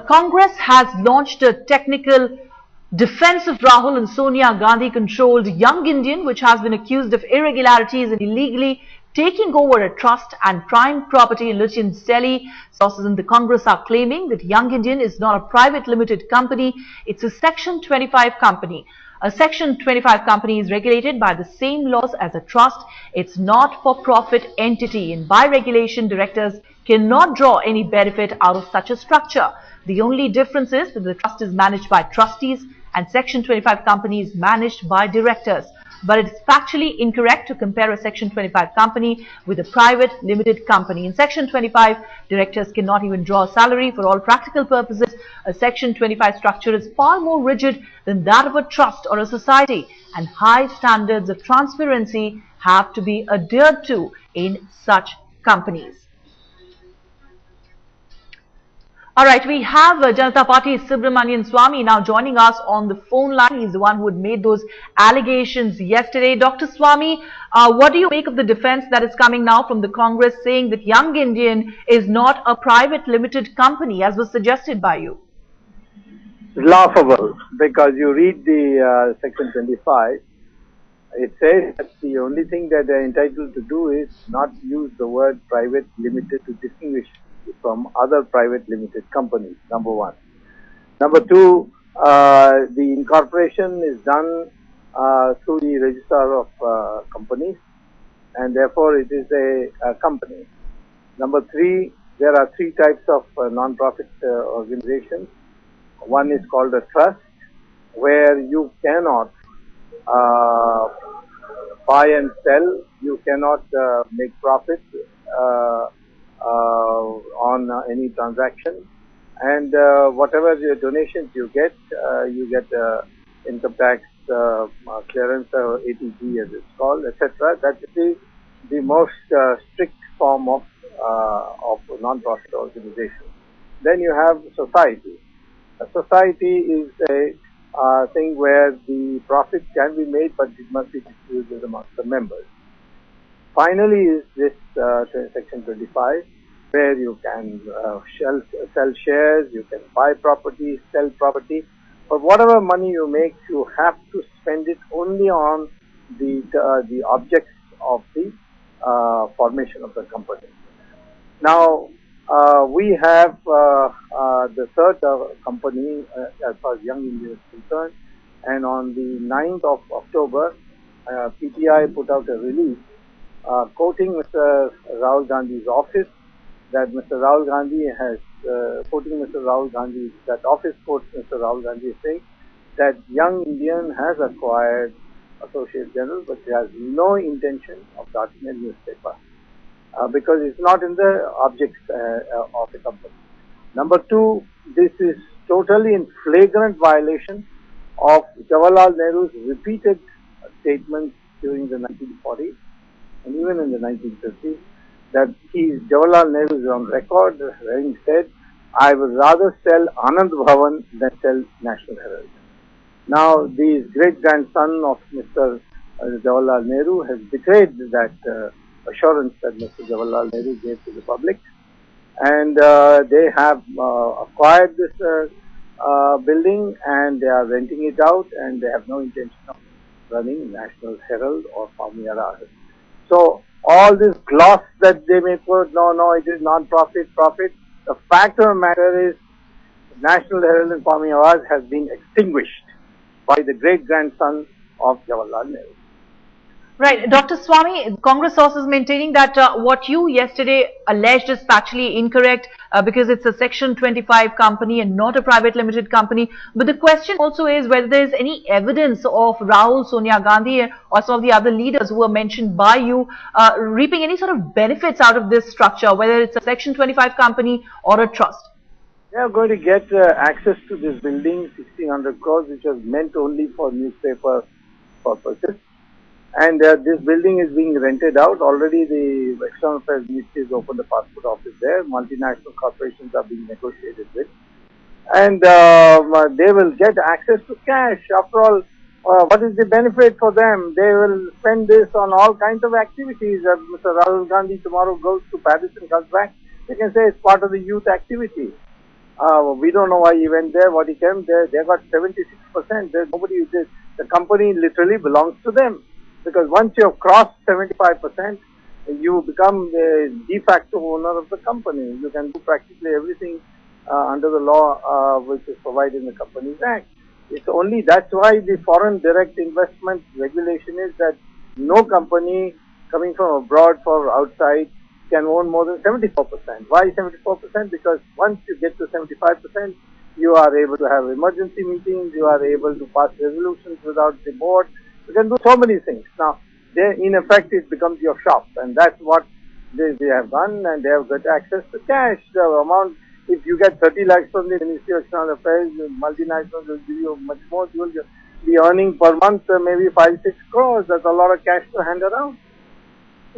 Congress has launched a technical defense of Rahul and Sonia Gandhi controlled Young Indian, which has been accused of irregularities and illegally taking over a trust and prime property in Lutyens, Delhi. Sources in the Congress are claiming that Young Indian is not a private limited company, it's a Section 25 company. A Section 25 company is regulated by the same laws as a trust. It's not for profit entity, and by regulation, directors cannot draw any benefit out of such a structure. The only difference is that the trust is managed by trustees and Section 25 company is managed by directors. But it's factually incorrect to compare a Section 25 company with a private limited company. In Section 25, directors cannot even draw a salary. For all practical purposes, a Section 25 structure is far more rigid than that of a trust or a society, and high standards of transparency have to be adhered to in such companies. All right, we have Janata Party's Subramanian Swamy now joining us on the phone line. He's the one who had made those allegations yesterday. Dr. Swamy, what do you make of the defense that is coming now from the Congress saying that Young Indian is not a private limited company as was suggested by you? Laughable, because you read the Section 25, it says that the only thing that they are entitled to do is not use the word private limited to distinguish from other private limited companies, number one. Number two, the incorporation is done through the Registrar of Companies, and therefore it is a company. Number three, there are three types of non-profit organizations. One is called a trust, where you cannot buy and sell, you cannot make profit on any transaction, and whatever the donations you get income tax clearance, ATG as it's called, etc. That is the most strict form of non-profit organization. Then you have society. A society is a thing where the profit can be made, but it must be distributed amongst the members. Finally is this Section 25, where you can sell shares, you can buy property, sell property, but whatever money you make, you have to spend it only on the objects of the formation of the company. Now, we have the third company as far as Young India is concerned, and on the 9th of October, PTI put out a release quoting Mr. Rahul Gandhi's office, that Mr. Rahul Gandhi has, quoting Mr. Rahul Gandhi, that office quotes Mr. Rahul Gandhi saying that Young Indian has acquired Associate General, but he has no intention of starting a newspaper because it's not in the objects of the company. Number two, this is totally in flagrant violation of Jawaharlal Nehru's repeated statements during the 1940s and even in the 1950s, that Jawaharlal Nehru is on record having said, I would rather sell Anand Bhavan than sell National Herald. Now, the great-grandson of Mr. Jawaharlal Nehru has betrayed that assurance that Mr. Jawaharlal Nehru gave to the public, and they have acquired this building and they are renting it out, and they have no intention of running National Herald or Palmyra. So, all this gloss that they may put, no, it is non-profit, profit. The fact of the matter is, National Herald and Palmyra has been extinguished by the great-grandson of Jawaharlal Nehru. Right. Dr. Swamy, Congress sources maintaining that what you yesterday alleged is factually incorrect because it's a Section 25 company and not a private limited company. But the question also is whether there is any evidence of Rahul, Sonia Gandhi or some of the other leaders who were mentioned by you reaping any sort of benefits out of this structure, whether it's a Section 25 company or a trust. They are going to get access to this building, 1600 crores, which was meant only for newspaper purposes. And this building is being rented out. Already the External Affairs Ministry has opened the passport office there. Multinational corporations are being negotiated with. And they will get access to cash. After all, what is the benefit for them? They will spend this on all kinds of activities. Mr. Rahul Gandhi tomorrow goes to Paris and comes back. They can say it's part of the youth activity. We don't know why he went there, what he came there. They got 76%. There's nobody who did. The company literally belongs to them. Because once you have crossed 75%, you become the de facto owner of the company. You can do practically everything under the law which is provided in the Companies Act. It's only that's why the foreign direct investment regulation is that no company coming from abroad for outside can own more than 74%. Why 74%? Because once you get to 75%, you are able to have emergency meetings, you are able to pass resolutions without the board, you can do so many things. Now, in effect, it becomes your shop, and that's what they have done, and they have got access to cash. The amount, if you get 30 lakhs from the Ministry of External Affairs, multinationals will give you much more. You will be earning per month maybe 5-6 crores. That's a lot of cash to hand around.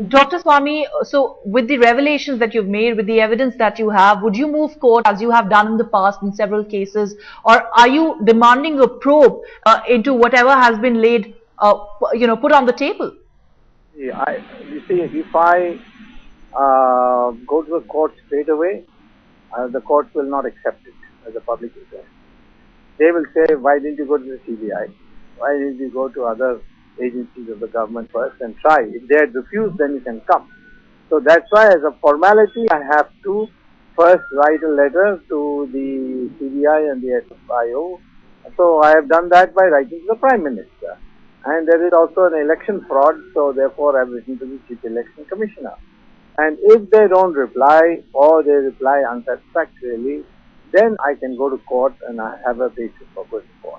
Dr. Swami, so with the revelations that you've made, with the evidence that you have, would you move court as you have done in the past in several cases, or are you demanding a probe into whatever has been laid, put on the table? Yeah, you see, if I go to the court straight away, the court will not accept it as a public interest. They will say, why didn't you go to the CBI? Why didn't you go to other agencies of the government first and try? If they had refused, then you can come. So that's why, as a formality, I have to first write a letter to the CBI and the FIO. So I have done that by writing to the Prime Minister. And there is also an election fraud, so therefore I have written to the Chief Election Commissioner. And if they don't reply, or they reply unsatisfactorily, then I can go to court and I have a basis for going to court.